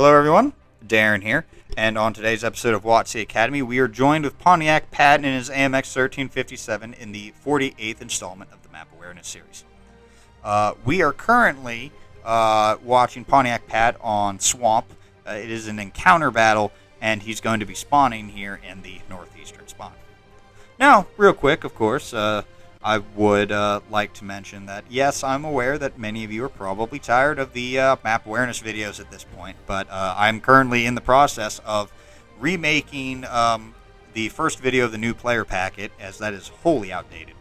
Hello everyone, Darren here, and on today's episode of WotC Academy, we are joined with Pontiac Pat in his AMX 1357 in the 48th installment of the Map Awareness series. We are currently watching Pontiac Pat on Swamp. It is an encounter battle, and he's going to be spawning here in the northeastern spawn. Now, real quick, of course, I would like to mention that, yes, I'm aware that many of you are probably tired of the map awareness videos at this point, but I'm currently in the process of remaking the first video of the new player packet, as that is wholly outdated.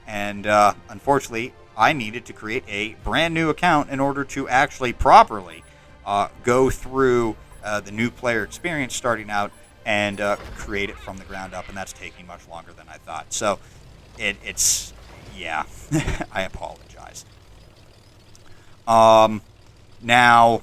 And unfortunately, I needed to create a brand new account in order to actually properly go through the new player experience starting out and create it from the ground up, and that's taking much longer than I thought. So it's yeah, I apologize. Now,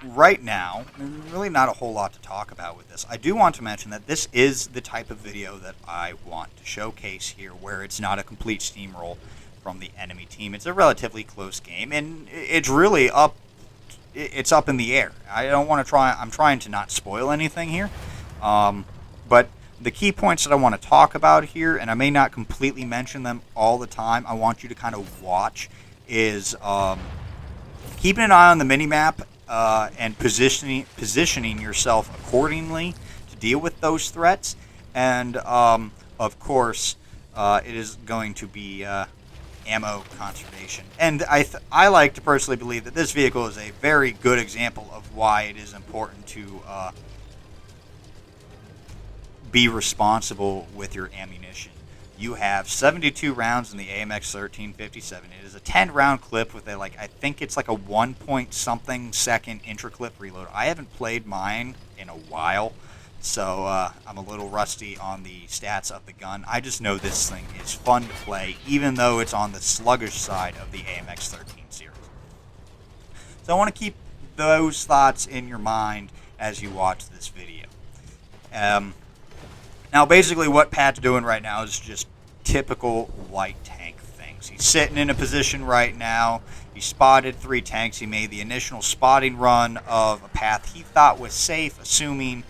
right now, there's really not a whole lot to talk about with this. I do want to mention that this is the type of video that I want to showcase here, where it's not a complete steamroll from the enemy team. It's a relatively close game, and it's really up. It's up in the air. I don't want to try. I'm trying to not spoil anything here, but the key points that I want to talk about here, and I may not completely mention them all the time, I want you to kind of watch, is keeping an eye on the minimap and positioning yourself accordingly to deal with those threats. And, of course, it is going to be ammo conservation. And I like to personally believe that this vehicle is a very good example of why it is important to be responsible with your ammunition. You have 72 rounds in the AMX 1357. It is a 10-round clip with I think it's like a 1-point-something second intra-clip reload. I haven't played mine in a while, so I'm a little rusty on the stats of the gun. I just know this thing is fun to play, even though it's on the sluggish side of the AMX 13 series. So I want to keep those thoughts in your mind as you watch this video. Now, basically what Pat's doing right now is just typical light tank things. He's sitting in a position right now. He spotted 3 tanks. He made the initial spotting run of a path he thought was safe, assuming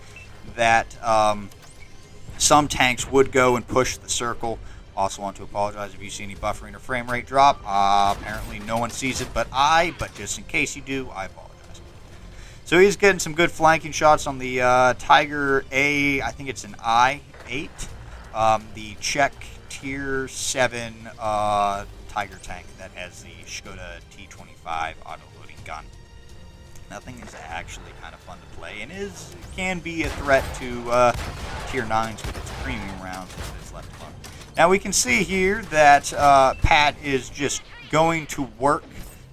that some tanks would go and push the circle. Also want to apologize if you see any buffering or frame rate drop. Apparently no one sees it but just in case you do, I apologize. So he's getting some good flanking shots on the Tiger I think it's an I-8, the Czech Tier 7 Tiger tank that has the Skoda T25 auto-loading gun. Nothing is actually kind of fun to play, and can be a threat to Tier 9s with its premium rounds if it is left alone. Now we can see here that Pat is just going to work,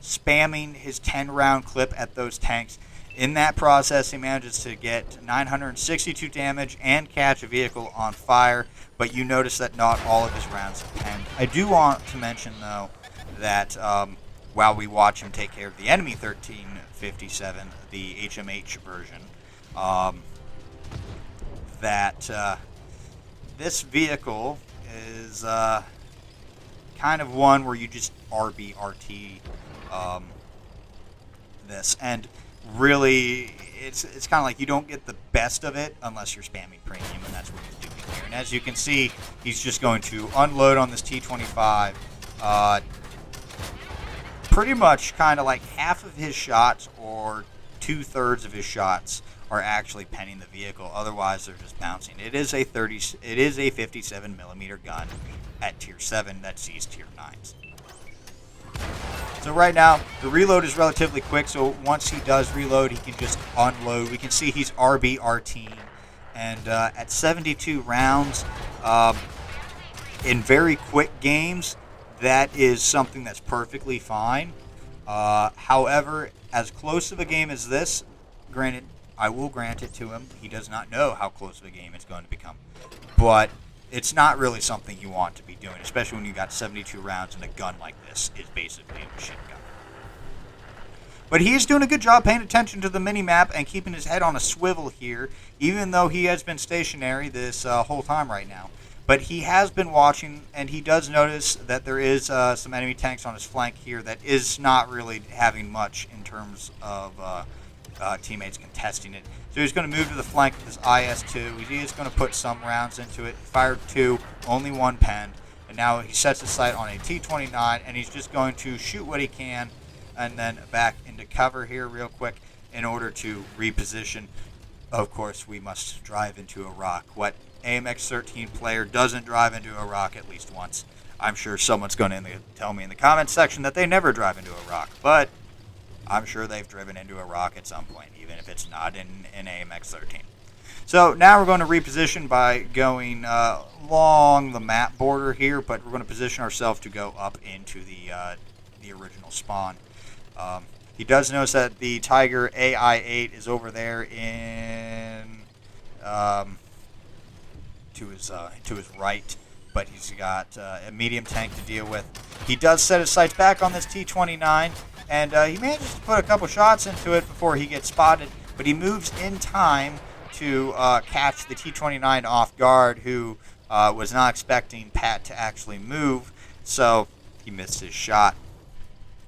spamming his 10-round clip at those tanks. In that process, he manages to get 962 damage and catch a vehicle on fire, but you notice that not all of his rounds have penned. I do want to mention, though, that while we watch him take care of the enemy 1357, the HMH version, that this vehicle is kind of one where you just RBRT this, and really, it's kind of like you don't get the best of it unless you're spamming premium, and that's what he's doing here. And as you can see, he's just going to unload on this T25. Pretty much kind of like half of his shots or 2/3 of his shots are actually penning the vehicle. Otherwise, they're just bouncing. It is a 57 millimeter gun at Tier 7 that sees Tier 9s. So right now, the reload is relatively quick, so once he does reload, he can just unload. We can see he's RBRTing, and at 72 rounds, in very quick games, that is something that's perfectly fine. However, as close of a game as this, granted, I will grant it to him, he does not know how close of a game it's going to become. But it's not really something you want to be doing, especially when you got 72 rounds and a gun like this is basically a machine gun. But he is doing a good job paying attention to the mini-map and keeping his head on a swivel here, even though he has been stationary this whole time right now. But he has been watching, and he does notice that there is some enemy tanks on his flank here that is not really having much in terms of teammates contesting it. So he's going to move to the flank with his IS-2. He is going to put some rounds into it. He fired 2, only 1 penned. And now he sets his sight on a T-29, and he's just going to shoot what he can and then back into cover here real quick in order to reposition. Of course, we must drive into a rock. What AMX-13 player doesn't drive into a rock at least once? I'm sure someone's going to tell me in the comments section that they never drive into a rock, but I'm sure they've driven into a rock at some point, even if it's not in AMX-13. So now we're going to reposition by going along the map border here, but we're going to position ourselves to go up into the original spawn. He does notice that the Tiger AI-8 is over there in to his right, but he's got a medium tank to deal with. He does set his sights back on this T-29, and he manages to put a couple shots into it before he gets spotted, but he moves in time to catch the T-29 off guard, who was not expecting Pat to actually move, so he missed his shot.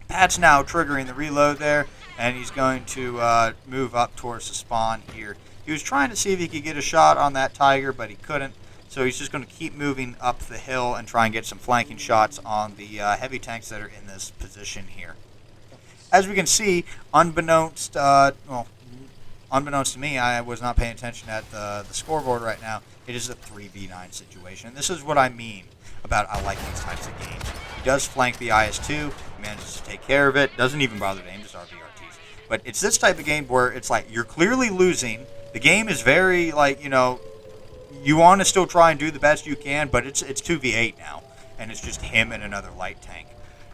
Pat's now triggering the reload there, and he's going to move up towards the spawn here. He was trying to see if he could get a shot on that Tiger, but he couldn't, so he's just going to keep moving up the hill and try and get some flanking shots on the heavy tanks that are in this position here. As we can see, unbeknownst to me, I was not paying attention at the scoreboard right now. It is a 3v9 situation. And this is what I mean about I like these types of games. He does flank the IS-2. He manages to take care of it. Doesn't even bother to aim, just RBRTs. But it's this type of game where it's like you're clearly losing. The game is very, like, you want to still try and do the best you can, but it's 2v8 now. And it's just him and another light tank.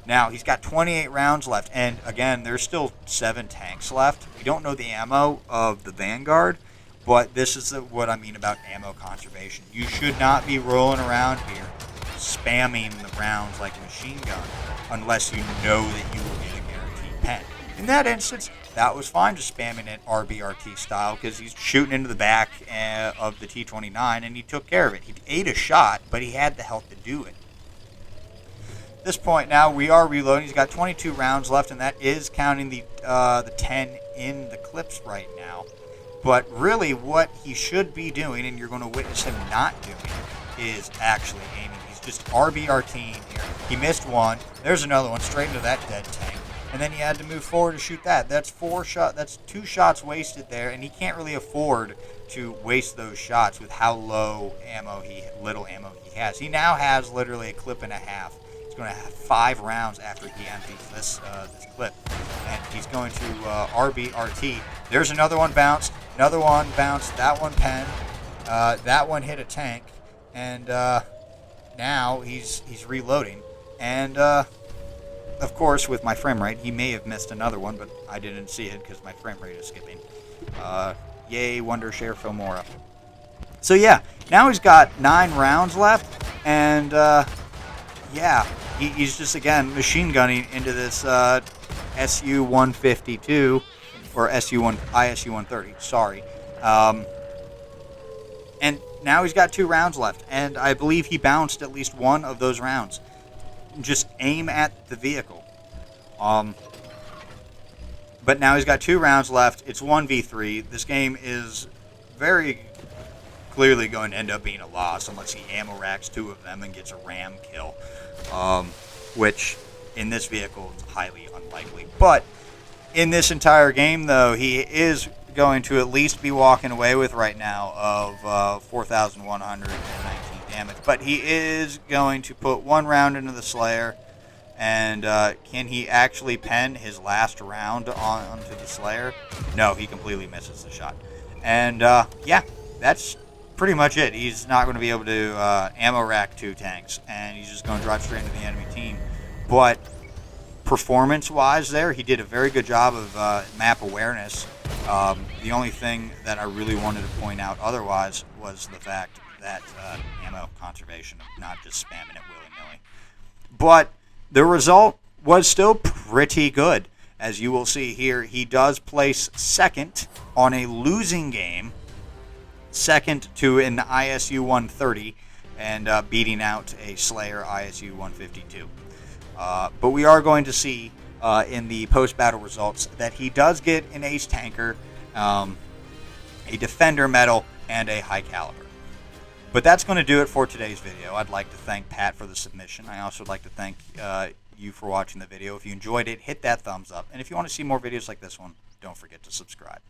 Now, he's got 28 rounds left, and again, there's still 7 tanks left. We don't know the ammo of the Vanguard, but this is what I mean about ammo conservation. You should not be rolling around here spamming the rounds like a machine gun unless you know that you will get a guaranteed pen. In that instance, that was fine, just spamming it RBRT style, because he's shooting into the back of the T-29, and he took care of it. He ate a shot, but he had the health to do it. This point now, we are reloading. He's got 22 rounds left, and that is counting the 10 in the clips right now. But really, what he should be doing, and you're going to witness him not doing, is actually aiming. He's just RBRTing here. He missed one. There's another one straight into that dead tank, and then he had to move forward to shoot that. That's 2 shots wasted there, and he can't really afford to waste those shots with how little ammo he has. He now has literally a clip and a half. Going to have 5 rounds after he empties this clip, and he's going to RBRT. There's another one bounced, that one penned, that one hit a tank, and now he's reloading, and of course with my frame rate he may have missed another one, but I didn't see it because my frame rate is skipping. Yay, Wondershare Filmora. So yeah, now he's got 9 rounds left, and yeah, he's just, again, machine gunning into this SU-152, or ISU-130, sorry. And now he's got 2 rounds left, and I believe he bounced at least one of those rounds. Just aim at the vehicle. But now he's got 2 rounds left. It's 1v3. This game is very clearly going to end up being a loss unless he ammo racks 2 of them and gets a ram kill, which in this vehicle is highly unlikely. But in this entire game, though, he is going to at least be walking away with right now of 4,119 damage. But he is going to put 1 round into the Slayer, and can he actually pen his last round onto the Slayer? No, he completely misses the shot. And yeah, that's pretty much it. He's not going to be able to ammo rack 2 tanks, and he's just going to drive straight into the enemy team. But performance-wise there, he did a very good job of map awareness. The only thing that I really wanted to point out otherwise was the fact that ammo conservation, not just spamming it willy-nilly. But the result was still pretty good. As you will see here, he does place second on a losing game, second to an ISU-130, and beating out a Slayer ISU-152. But we are going to see in the post-battle results that he does get an ace tanker, a defender medal, and a high caliber. But that's going to do it for today's video. I'd like to thank Pat for the submission. I also would like to thank you for watching the video. If you enjoyed it, hit that thumbs up. And if you want to see more videos like this one, don't forget to subscribe.